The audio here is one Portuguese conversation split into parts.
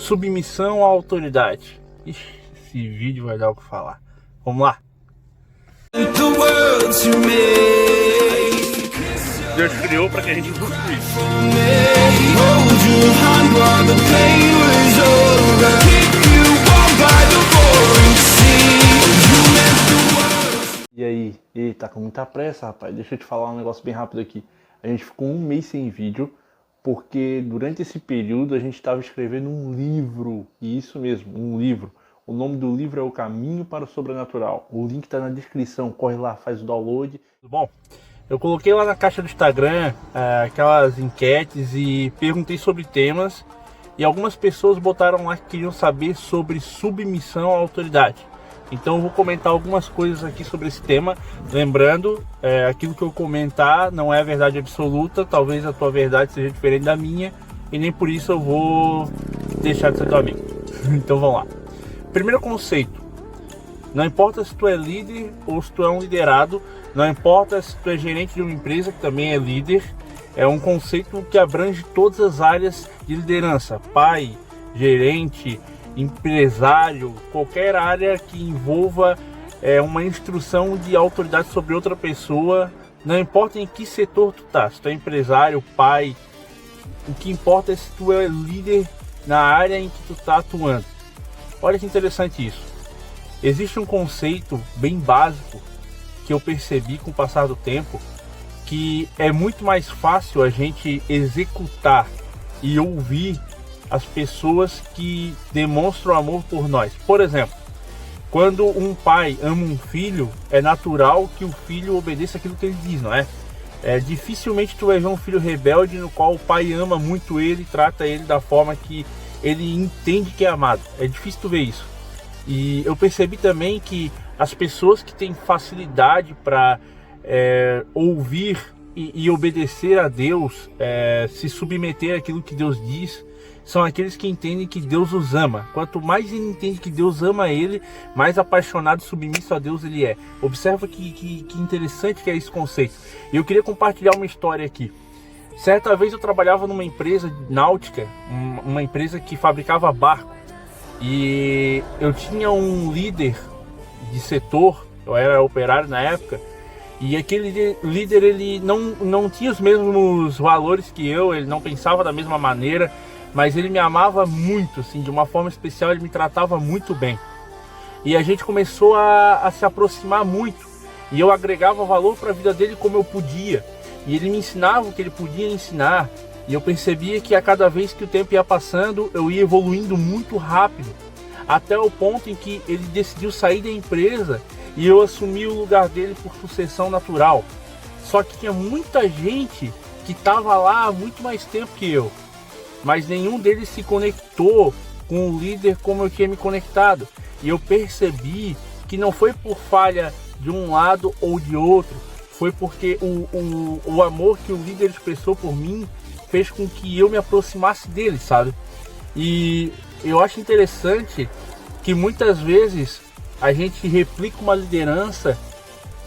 Submissão à autoridade. Ixi, esse vídeo vai dar o que falar. Vamos lá. Deus criou para que a gente construísse. E aí? E tá com muita pressa, rapaz? Deixa eu te falar um negócio bem rápido aqui. A gente ficou um mês sem vídeo, porque durante esse período a gente estava escrevendo um livro. E isso mesmo, um livro. O nome do livro é O Caminho para o Sobrenatural. O link tá na descrição, corre lá, faz o download. Bom, eu coloquei lá na caixa do Instagram aquelas enquetes e perguntei sobre temas. E algumas pessoas botaram lá que queriam saber sobre submissão à autoridade. Então eu vou comentar algumas coisas aqui sobre esse tema. Lembrando, aquilo que eu comentar não é verdade absoluta. Talvez a tua verdade seja diferente da minha. E nem por isso eu vou deixar de ser teu amigo. Então vamos lá. Primeiro conceito. Não importa se tu é líder ou se tu é um liderado. Não importa se tu é gerente de uma empresa que também é líder. É um conceito que abrange todas as áreas de liderança. Pai, gerente, empresário, qualquer área que envolva uma instrução de autoridade sobre outra pessoa. Não importa em que setor tu tá. Se tu é empresário, pai. O que importa é se tu é líder na área em que tu tá atuando. Olha que interessante isso. Existe um conceito bem básico que eu percebi com o passar do tempo, que é muito mais fácil a gente executar e ouvir as pessoas que demonstram amor por nós. Por exemplo, quando um pai ama um filho, é natural que o filho obedeça aquilo que ele diz, não é? Dificilmente tu vai ver um filho rebelde no qual o pai ama muito ele, trata ele da forma que ele entende que é amado. É difícil tu ver isso. E eu percebi também que as pessoas que têm facilidade para ouvir e obedecer a Deus, se submeter àquilo que Deus diz, são aqueles que entendem que Deus os ama. Quanto mais ele entende que Deus ama ele, mais apaixonado e submisso a Deus ele é. Observa que interessante que é esse conceito. E eu queria compartilhar uma história aqui. Certa vez eu trabalhava numa empresa náutica, uma empresa que fabricava barco. E eu tinha um líder de setor, eu era operário na época, e aquele líder ele não tinha os mesmos valores que eu, ele não pensava da mesma maneira, mas ele me amava muito, assim, de uma forma especial, ele me tratava muito bem. E a gente começou a se aproximar muito, e eu agregava valor para a vida dele como eu podia. E ele me ensinava o que ele podia ensinar. E eu percebia que a cada vez que o tempo ia passando, eu ia evoluindo muito rápido. Até o ponto em que ele decidiu sair da empresa e eu assumi o lugar dele por sucessão natural. Só que tinha muita gente que estava lá há muito mais tempo que eu. Mas nenhum deles se conectou com o líder como eu tinha me conectado. E eu percebi que não foi por falha de um lado ou de outro. Foi porque o amor que o líder expressou por mim fez com que eu me aproximasse dele, sabe? E eu acho interessante que muitas vezes a gente replica uma liderança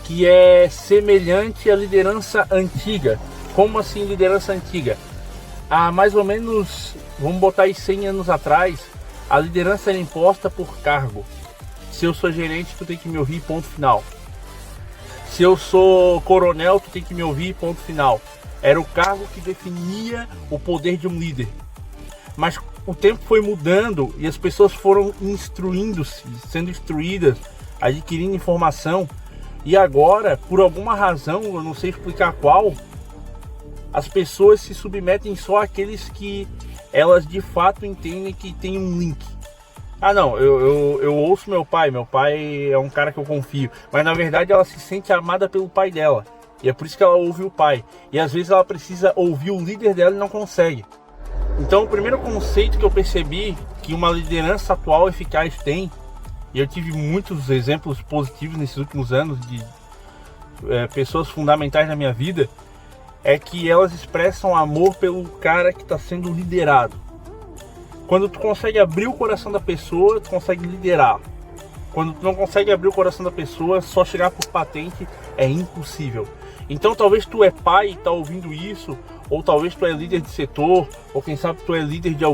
que é semelhante à liderança antiga. Como assim liderança antiga? Há mais ou menos, vamos botar aí 100 anos atrás, a liderança era imposta por cargo. Se eu sou gerente, tu tem que me ouvir, ponto final. Se eu sou coronel, tu tem que me ouvir, ponto final. Era o cargo que definia o poder de um líder. Mas o tempo foi mudando e as pessoas foram instruindo-se, sendo instruídas, adquirindo informação. E agora, por alguma razão, eu não sei explicar qual, as pessoas se submetem só àqueles que elas de fato entendem que tem um link. Ah não, eu ouço meu pai é um cara que eu confio. Mas na verdade ela se sente amada pelo pai dela. E é por isso que ela ouve o pai. E às vezes ela precisa ouvir o líder dela e não consegue. Então o primeiro conceito que eu percebi que uma liderança atual eficaz tem, e eu tive muitos exemplos positivos nesses últimos anos de pessoas fundamentais na minha vida, é que elas expressam amor pelo cara que está sendo liderado. Quando tu consegue abrir o coração da pessoa, tu consegue liderar. Quando tu não consegue abrir o coração da pessoa, só chegar por patente é impossível. Então talvez tu é pai e tá ouvindo isso, ou talvez tu é líder de setor, ou quem sabe tu é líder de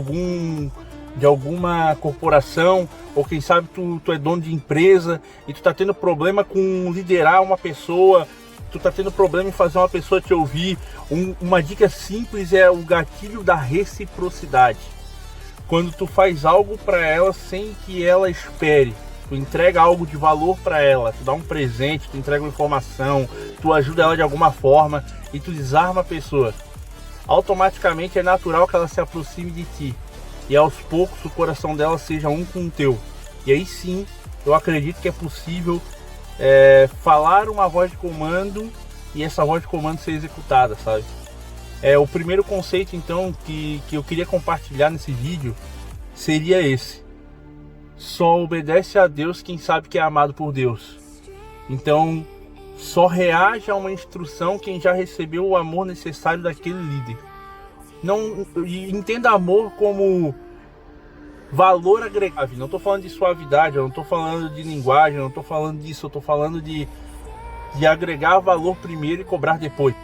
de alguma corporação, ou quem sabe tu é dono de empresa e tu tá tendo problema com liderar uma pessoa, tu tá tendo problema em fazer uma pessoa te ouvir. Uma dica simples é o gatilho da reciprocidade. Quando tu faz algo para ela sem que ela espere, tu entrega algo de valor para ela, tu dá um presente, tu entrega uma informação, tu ajuda ela de alguma forma e tu desarma a pessoa, automaticamente é natural que ela se aproxime de ti e aos poucos o coração dela seja um com o teu. E aí sim, eu acredito que é possível falar uma voz de comando e essa voz de comando ser executada, sabe? O primeiro conceito então que eu queria compartilhar nesse vídeo seria esse: só obedece a Deus quem sabe que é amado por Deus. Então só reage a uma instrução quem já recebeu o amor necessário daquele líder. Não entenda amor como valor agregado. Não estou falando de suavidade, eu não estou falando de linguagem, eu não estou falando disso, eu estou falando de agregar valor primeiro e cobrar depois.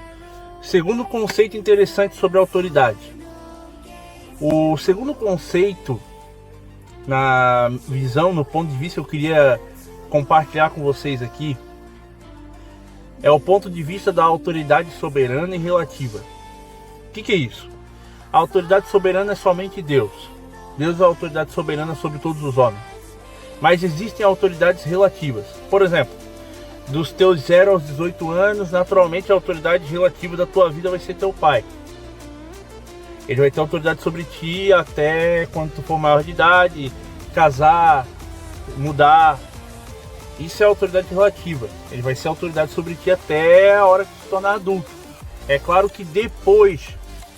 Segundo conceito interessante sobre autoridade. O segundo conceito, na visão, no ponto de vista que eu queria compartilhar com vocês aqui, é o ponto de vista da autoridade soberana e relativa. O que é isso? A autoridade soberana é somente Deus. Deus é a autoridade soberana sobre todos os homens. Mas existem autoridades relativas. Por exemplo, dos teus 0 aos 18 anos, naturalmente a autoridade relativa da tua vida vai ser teu pai. Ele vai ter autoridade sobre ti até quando tu for maior de idade, casar, mudar. Isso é autoridade relativa. Ele vai ser autoridade sobre ti até a hora que tu se tornar adulto. É claro que depois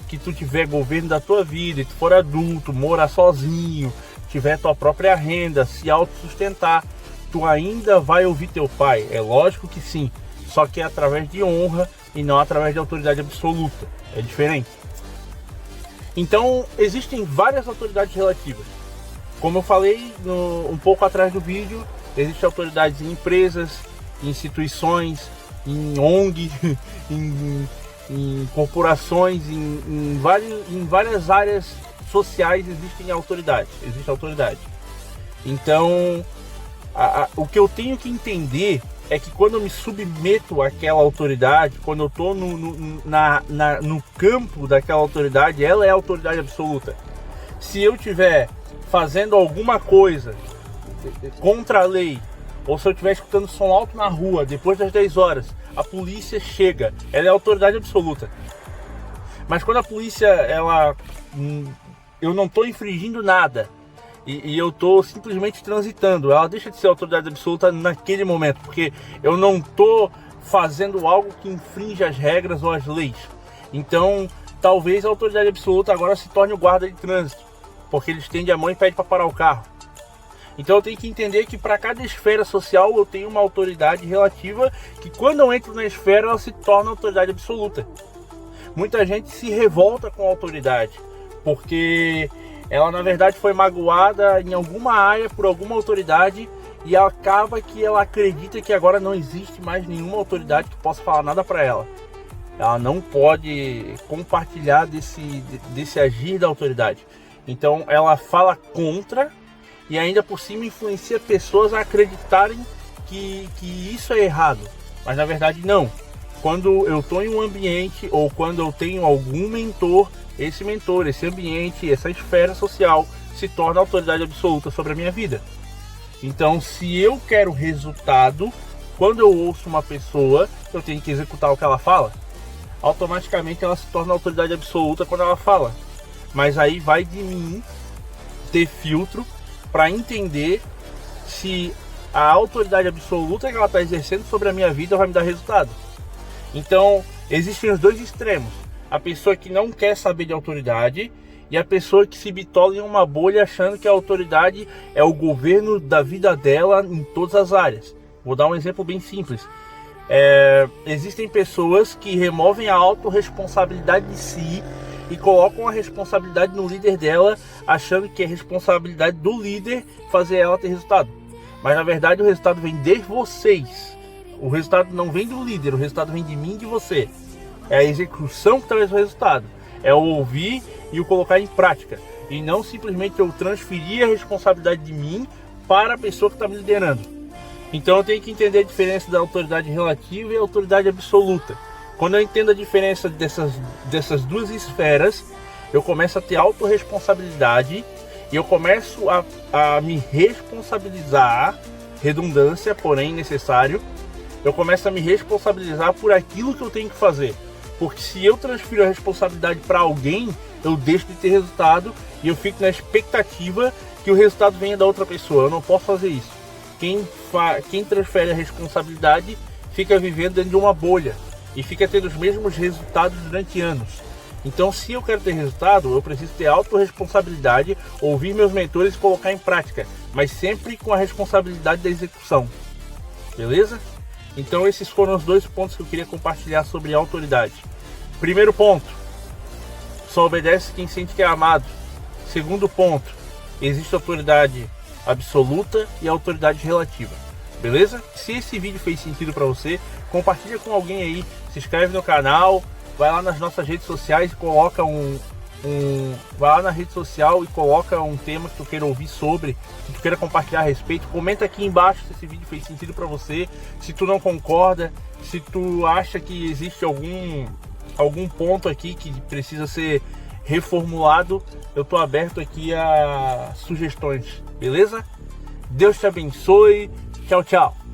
que tu tiver governo da tua vida, e tu for adulto, morar sozinho, tiver tua própria renda, se autossustentar, tu ainda vai ouvir teu pai. É lógico que sim, só que é através de honra e não através de autoridade absoluta. É diferente. Então existem várias autoridades relativas. Como eu falei um pouco atrás do vídeo, existem autoridades em empresas, em instituições, em ONG, em corporações, em várias áreas sociais existem autoridades. Existe autoridade. Então, o que eu tenho que entender é que quando eu me submeto àquela autoridade, quando eu estou no campo daquela autoridade, ela é a autoridade absoluta. Se eu estiver fazendo alguma coisa contra a lei, ou se eu estiver escutando som alto na rua depois das 10 horas, a polícia chega, ela é a autoridade absoluta. Mas quando a polícia, eu não estou infringindo nada e eu estou simplesmente transitando, ela deixa de ser autoridade absoluta naquele momento, porque eu não estou fazendo algo que infringe as regras ou as leis. Então talvez a autoridade absoluta agora se torne o guarda de trânsito, porque ele estende a mão e pede para parar o carro. Então eu tenho que entender que para cada esfera social eu tenho uma autoridade relativa, que quando eu entro na esfera ela se torna autoridade absoluta. Muita gente se revolta com a autoridade, porque ela na verdade foi magoada em alguma área por alguma autoridade e acaba que ela acredita que agora não existe mais nenhuma autoridade que possa falar nada para ela. Ela não pode compartilhar desse agir da autoridade. Então ela fala contra e ainda por cima influencia pessoas a acreditarem que isso é errado. Mas na verdade não. Quando eu estou em um ambiente ou quando eu tenho algum mentor, esse mentor, esse ambiente, essa esfera social se torna autoridade absoluta sobre a minha vida. Então se eu quero resultado, quando eu ouço uma pessoa, eu tenho que executar o que ela fala. Automaticamente ela se torna autoridade absoluta quando ela fala. Mas aí vai de mim ter filtro para entender se a autoridade absoluta que ela está exercendo sobre a minha vida vai me dar resultado. Então, existem os dois extremos. A pessoa que não quer saber de autoridade e a pessoa que se bitola em uma bolha achando que a autoridade é o governo da vida dela em todas as áreas. Vou dar um exemplo bem simples. Existem pessoas que removem a autorresponsabilidade de si e colocam a responsabilidade no líder dela, achando que é responsabilidade do líder fazer ela ter resultado. Mas na verdade o resultado vem de vocês. O resultado não vem do líder, o resultado vem de mim e de você. É a execução que traz o resultado. É o ouvir e o colocar em prática. e não simplesmente eu transferir a responsabilidade de mim para a pessoa que está me liderando. Então eu tenho que entender a diferença da autoridade relativa e a autoridade absoluta. Quando eu entendo a diferença dessas duas esferas, eu começo a ter autorresponsabilidade e eu começo a me responsabilizar, redundância, porém necessário, eu começo a me responsabilizar por aquilo que eu tenho que fazer. Porque se eu transfiro a responsabilidade para alguém, eu deixo de ter resultado e eu fico na expectativa que o resultado venha da outra pessoa. Eu não posso fazer isso. Quem transfere a responsabilidade fica vivendo dentro de uma bolha e fica tendo os mesmos resultados durante anos. Então, se eu quero ter resultado, eu preciso ter autorresponsabilidade, ouvir meus mentores e colocar em prática, mas sempre com a responsabilidade da execução. Beleza? Então, esses foram os 2 pontos que eu queria compartilhar sobre autoridade. Primeiro ponto: só obedece quem sente que é amado. Segundo ponto: existe autoridade absoluta e autoridade relativa. Beleza? Se esse vídeo fez sentido para você, compartilha com alguém aí, se inscreve no canal, vai lá nas nossas redes sociais e coloca vai lá na rede social e coloca um tema que tu queira ouvir sobre, que tu queira compartilhar a respeito. Comenta aqui embaixo se esse vídeo fez sentido para você, se tu não concorda, se tu acha que existe algum ponto aqui que precisa ser reformulado. Eu tô aberto aqui a sugestões, beleza? Deus te abençoe. Tchau, tchau.